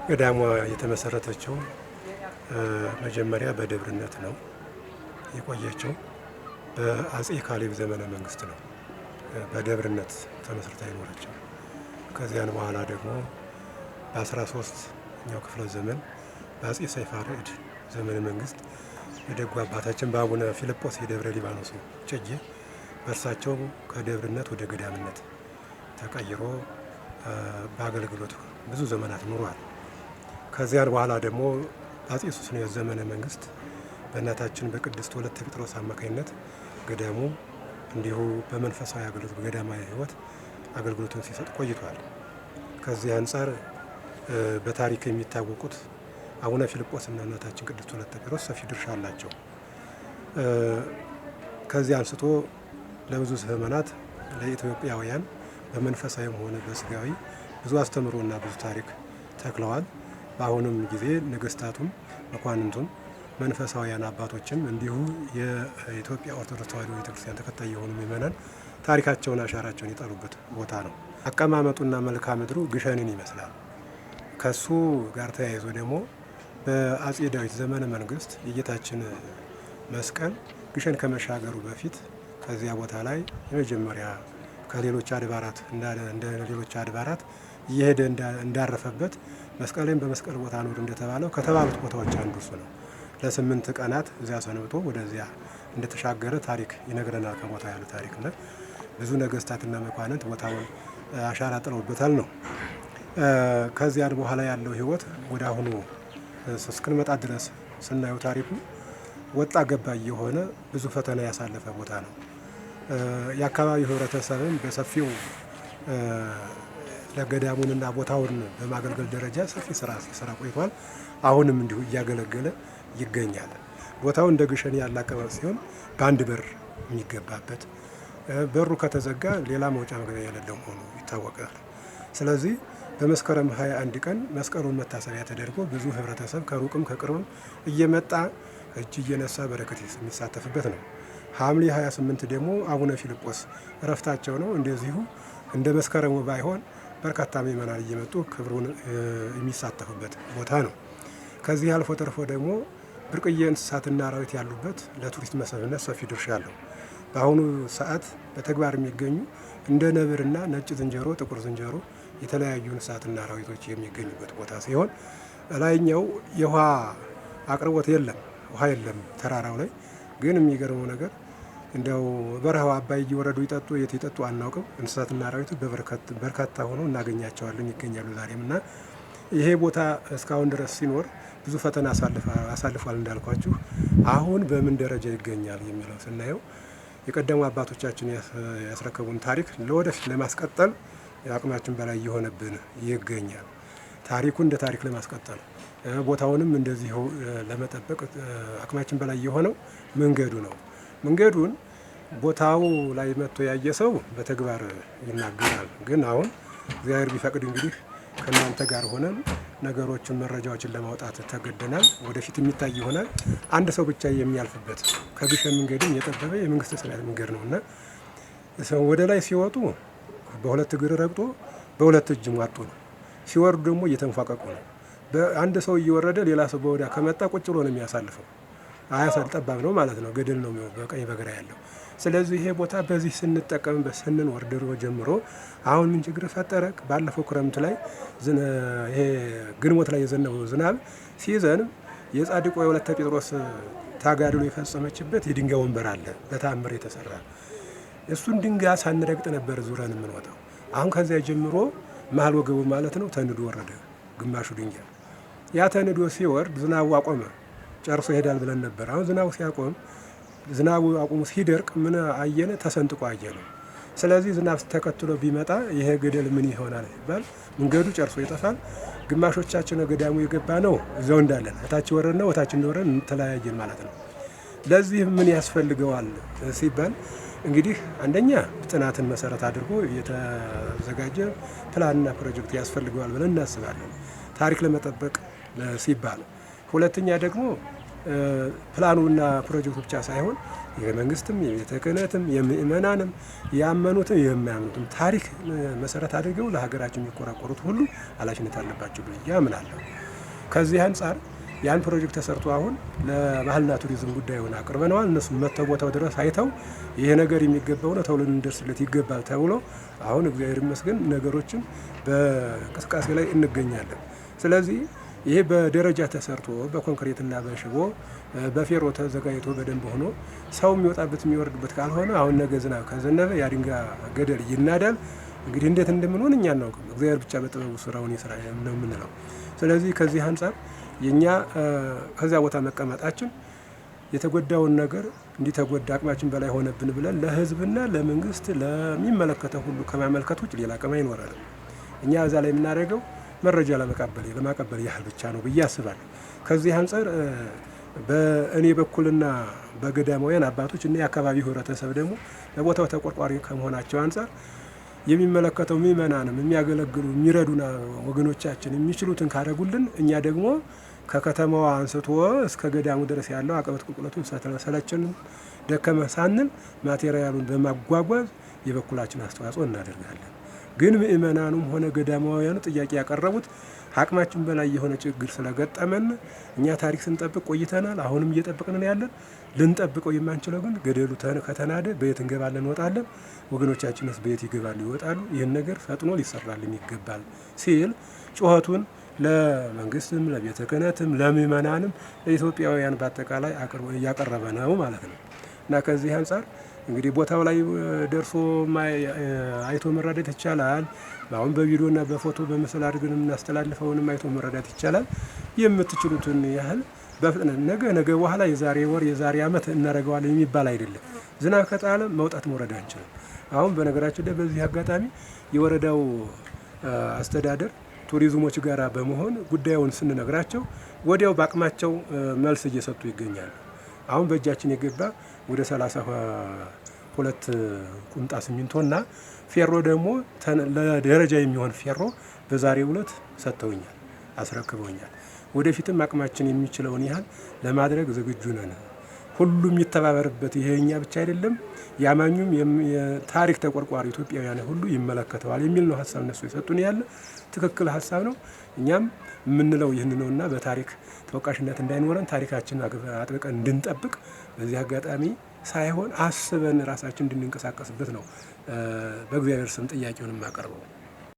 ገዳሟ የተመሰረተችው መጀመሪያ በደብርነት ነው የቆየችው። በአጼ ካሌብ ዘመነ መንግስት ነው በደብርነት ተመስርታ የኖረችው። ከዚያን በኋላ ደግሞ በ13ኛው ክፍለ ዘመን በአጼ ሰይፈ አርዕድ ዘመነ መንግስት የደጉ አባታችን በአቡነ ፊልጶስ የደብረ ሊባኖሱ እጨጌ በእርሳቸው ከደብርነት ወደ ገዳምነት ተቀይሮ በአገልግሎት ብዙ ዘመናት ኑሯል። ከዚያን በኋላ ደግሞ በአጼ ሱስንዮስ ዘመነ መንግስት በእናታችን በቅድስት ወለተ ጴጥሮስ አማካኝነት ገዳሙ እንዲሁ በመንፈሳዊ አገልግሎት በገዳማዊ ሕይወት አገልግሎቱን ሲሰጥ ቆይቷል። ከዚህ አንጻር በታሪክ የሚታወቁት አቡነ ፊልጶስና እናታችን ቅድስት ወለተ ጴጥሮስ ሰፊ ድርሻ አላቸው። ከዚህ አንስቶ ለብዙ ዘመናት ለኢትዮጵያውያን በመንፈሳዊም ሆነ በስጋዊ ብዙ አስተምሮና ብዙ ታሪክ ተክለዋል። በአሁኑም ጊዜ ነገስታቱም መኳንንቱም መንፈሳዊያን አባቶችም እንዲሁ የኢትዮጵያ ኦርቶዶክስ ተዋሕዶ ቤተክርስቲያን ተከታይ የሆኑ ምእመናን ታሪካቸውን አሻራቸውን የጣሉበት ቦታ ነው። አቀማመጡና መልክዓ ምድሩ ግሸንን ይመስላል። ከሱ ጋር ተያይዞ ደግሞ በአጼ ዳዊት ዘመነ መንግስት የጌታችን መስቀል ግሸን ከመሻገሩ በፊት ከዚያ ቦታ ላይ የመጀመሪያ ከሌሎች አድባራት እንደ ሌሎች አድባራት እየሄደ እንዳረፈበት መስቀልን በመስቀል ቦታ ኑር እንደተባለው ከተባሉት ቦታዎች አንዱ እሱ ነው። ለ8 ቀናት እዚያ ሰንብቶ ወደዚያ እንደተሻገረ ታሪክ ይነግረናል። ከቦታ ያለ ታሪክና ብዙ ነገስታትና መኳንንት ቦታውን አሻራ ጥለውበታል ነው። ከዚያ በኋላ ያለው ህይወት ወደ አሁኑ እስክንመጣ ድረስ ስናየው ታሪኩ ወጣ ገባ የሆነ ብዙ ፈተና ያሳለፈ ቦታ ነው። የአካባቢው ህብረተሰብም በሰፊው ለገዳሙንና ቦታውን በማገልገል ደረጃ ሰፊ ስራ ሲሰራ ቆይቷል። አሁንም እንዲሁ እያገለገለ ይገኛል። ቦታው እንደ ግሸን ያለ አቀማመጥ ሲሆን በአንድ በር የሚገባበት፣ በሩ ከተዘጋ ሌላ መውጫ መግቢያ የሌለው መሆኑ ይታወቃል። ስለዚህ በመስከረም 21 ቀን መስቀሉን መታሰቢያ ተደርጎ ብዙ ህብረተሰብ ከሩቅም ከቅርብም እየመጣ እጅ እየነሳ በረከት የሚሳተፍበት ነው። ሐምሌ 28 ደግሞ አቡነ ፊልጶስ እረፍታቸው ነው። እንደዚሁ እንደ መስከረሙ ባይሆን በርካታ ምእመናን እየመጡ ክብሩን የሚሳተፉበት ቦታ ነው። ከዚህ አልፎ ተርፎ ደግሞ ብርቅዬ እንስሳትና አራዊት ያሉበት ለቱሪስት መስህብነት ሰፊ ድርሻ አለው። በአሁኑ ሰዓት በተግባር የሚገኙ እንደ ነብርና ነጭ ዝንጀሮ፣ ጥቁር ዝንጀሮ የተለያዩ እንስሳትና አራዊቶች የሚገኙበት ቦታ ሲሆን ላይኛው የውሃ አቅርቦት የለም፣ ውሃ የለም ተራራው ላይ። ግን የሚገርመው ነገር እንደው በረሃው አባይ እየወረዱ ይጠጡ የት ይጠጡ አናውቅም። እንስሳትና አራዊቱ በርካታ ሆነው እናገኛቸዋለን፣ ይገኛሉ ዛሬም። እና ይሄ ቦታ እስካሁን ድረስ ሲኖር ብዙ ፈተና አሳልፏል እንዳልኳችሁ። አሁን በምን ደረጃ ይገኛል የሚለው ስናየው የቀደሙ አባቶቻችን ያስረከቡን ታሪክ ለወደፊት ለማስቀጠል አቅማችን በላይ እየሆነብን ይገኛል። ታሪኩ እንደ ታሪክ ለማስቀጠል ቦታውንም እንደዚሁ ለመጠበቅ አቅማችን በላይ የሆነው መንገዱ ነው። መንገዱን ቦታው ላይ መጥቶ ያየ ሰው በተግባር ይናገራል። ግን አሁን እግዚአብሔር ቢፈቅድ እንግዲህ ከእናንተ ጋር ሆነን ነገሮችን መረጃዎችን ለማውጣት ተገደናል። ወደፊት የሚታይ ይሆናል። አንድ ሰው ብቻ የሚያልፍበት ከግሸን መንገድም የጠበበ የመንግስተ ሰማያት መንገድ ነው እና ሰው ወደ ላይ ሲወጡ በሁለት እግር ረግጦ በሁለት እጅ ሟጡ ነው። ሲወርዱ ደግሞ እየተንፏቀቁ ነው። በአንድ ሰው እየወረደ ሌላ ሰው በወዲያ ከመጣ ቁጭ ብሎ ነው የሚያሳልፈው። ጠባብ ነው ማለት ነው። ገደል ነው በቀኝ በግራ ያለው። ስለዚህ ይሄ ቦታ በዚህ ስንጠቀምበት ስንኖር ድሮ ጀምሮ አሁን ምን ችግር ፈጠረ? ባለፈው ክረምት ላይ ይሄ ግንቦት ላይ የዘነበው ዝናብ ሲዘንብ የጻድቁ የወለተ ጴጥሮስ ታጋድሎ የፈጸመችበት የድንጋይ ወንበር አለ በተአምር የተሰራ። እሱን ድንጋይ ሳንረግጥ ነበር ዙረን የምንወጣው። አሁን ከዚያ ጀምሮ መሀል ወገቡ ማለት ነው ተንዶ ወረደ ግማሹ ድንጋይ። ያ ተንዶ ሲወርድ ዝናቡ አቆመ፣ ጨርሶ ይሄዳል ብለን ነበር። አሁን ዝናቡ ሲያቆም ዝናቡ አቁሙ ሲደርቅ ምን አየነ? ተሰንጥቆ አየነ። ስለዚህ ዝናብ ተከትሎ ቢመጣ ይሄ ገደል ምን ይሆናል ሲባል መንገዱ ጨርሶ ይጠፋል። ግማሾቻችን ገዳሙ የገባ ነው እዛው እንዳለን እታች ወረድ ነው እታች እንደወረድ እንተለያየን ማለት ነው። ለዚህ ምን ያስፈልገዋል ሲባል እንግዲህ አንደኛ ጥናትን መሰረት አድርጎ የተዘጋጀ ፕላንና ፕሮጀክት ያስፈልገዋል ብለን እናስባለን ታሪክ ለመጠበቅ ሲባል። ሁለተኛ ደግሞ ፕላኑና ፕሮጀክቱ ብቻ ሳይሆን የመንግስትም የቤተ ክህነትም የምእመናንም ያመኑትም የማያምኑትም ታሪክ መሰረት አድርገው ለሀገራችን የሚቆራቆሩት ሁሉ ኃላፊነት አለባቸው ብዬ አምናለሁ። ከዚህ አንጻር ያን ፕሮጀክት ተሰርቶ አሁን ለባህልና ቱሪዝም ጉዳዩን አቅርበነዋል። እነሱም መጥተው ቦታው ድረስ አይተው ይሄ ነገር የሚገባው ነው ተብሎ ልንደርስለት ይገባል ተብሎ አሁን እግዚአብሔር ይመስገን ነገሮችን በእንቅስቃሴ ላይ እንገኛለን። ስለዚህ ይሄ በደረጃ ተሰርቶ በኮንክሪትና በሽቦ በፌሮ ተዘጋጅቶ በደንብ ሆኖ ሰው የሚወጣበት የሚወርድበት ካልሆነ አሁን ነገ ዝናብ ከዘነበ ያ ድንጋይ ገደል ይናዳል። እንግዲህ እንዴት እንደምንሆን እኛ አናውቅም። እግዚአብሔር ብቻ በጥበቡ ስራውን ይስራ ነው የምንለው። ስለዚህ ከዚህ አንጻር የኛ ከዚያ ቦታ መቀመጣችን የተጎዳውን ነገር እንዲተጎዳ አቅማችን በላይ ሆነብን ብለን ለሕዝብና ለመንግስት ለሚመለከተው ሁሉ ከማመልከት ውጭ ሌላ አቅም አይኖረንም። እኛ እዛ ላይ የምናደርገው መረጃ ለማቀበል ያህል ብቻ ነው ብዬ አስባለሁ። ከዚህ አንጻር በእኔ በኩልና በገዳማውያን አባቶች እና የአካባቢው ህብረተሰብ ደግሞ ለቦታው ተቆርቋሪ ከመሆናቸው አንጻር የሚመለከተው ምእመናንም የሚያገለግሉ የሚረዱና ወገኖቻችን የሚችሉትን ካደረጉልን እኛ ደግሞ ከከተማዋ አንስቶ እስከ ገዳሙ ድረስ ያለው አቀበት ቁልቁለቱን ሰለቸን ደከመ ሳንል ማቴሪያሉን በማጓጓዝ የበኩላችን አስተዋጽኦ እናደርጋለን። ግን ምእመናኑም ሆነ ገዳማውያኑ ጥያቄ ያቀረቡት አቅማችን በላይ የሆነ ችግር ስለገጠመን እኛ ታሪክ ስንጠብቅ ቆይተናል። አሁንም እየጠበቅን ያለን። ልንጠብቀው የማንችለው ግን ገደሉ ከተናደ በየት እንገባለን እንወጣለን፣ ወገኖቻችንስ በየት ይገባሉ ይወጣሉ። ይህን ነገር ፈጥኖ ሊሰራልን ይገባል ሲል ጩኸቱን ለመንግስትም ለቤተ ክህነትም ለምእመናንም ለኢትዮጵያውያን በአጠቃላይ እያቀረበ ነው ማለት ነው እና ከዚህ አንጻር እንግዲህ ቦታው ላይ ደርሶ አይቶ መረዳት ይቻላል። አሁን በቪዲዮና በፎቶ በምስል አድርገን የምናስተላልፈውንም አይቶ መረዳት ይቻላል። የምትችሉትን ያህል በፍጥነት ነገ በኋላ የዛሬ ወር የዛሬ ዓመት እናደርገዋለን የሚባል አይደለም። ዝናብ ከጣለ መውጣት መውረድ አንችልም። አሁን በነገራችን ላይ በዚህ አጋጣሚ የወረዳው አስተዳደር ቱሪዝሞች ጋር በመሆን ጉዳዩን ስንነግራቸው ወዲያው በአቅማቸው መልስ እየሰጡ ይገኛሉ። አሁን በእጃችን የገባ ወደ 32 ቁምጣ ሲሚንቶና ፌሮ ደግሞ ለደረጃ የሚሆን ፌሮ በዛሬው ዕለት ሰጥተውኛል፣ አስረክበውኛል። ወደፊትም አቅማችን የሚችለውን ያህል ለማድረግ ዝግጁ ነን። ሁሉም ይተባበርበት። ይሄ እኛ ብቻ አይደለም፣ ያማኙም የታሪክ ተቆርቋሪ ኢትዮጵያውያን ሁሉ ይመለከተዋል የሚል ነው ሀሳብ እነሱ የሰጡን ያለ ትክክል ሀሳብ ነው። እኛም የምንለው ይህን ነውና በታሪክ ተወቃሽነት እንዳይኖረን ታሪካችንን አጥብቀን እንድንጠብቅ በዚህ አጋጣሚ ሳይሆን አስበን ራሳችን እንድንንቀሳቀስበት ነው በእግዚአብሔር ስም ጥያቄውን የማቀርበው።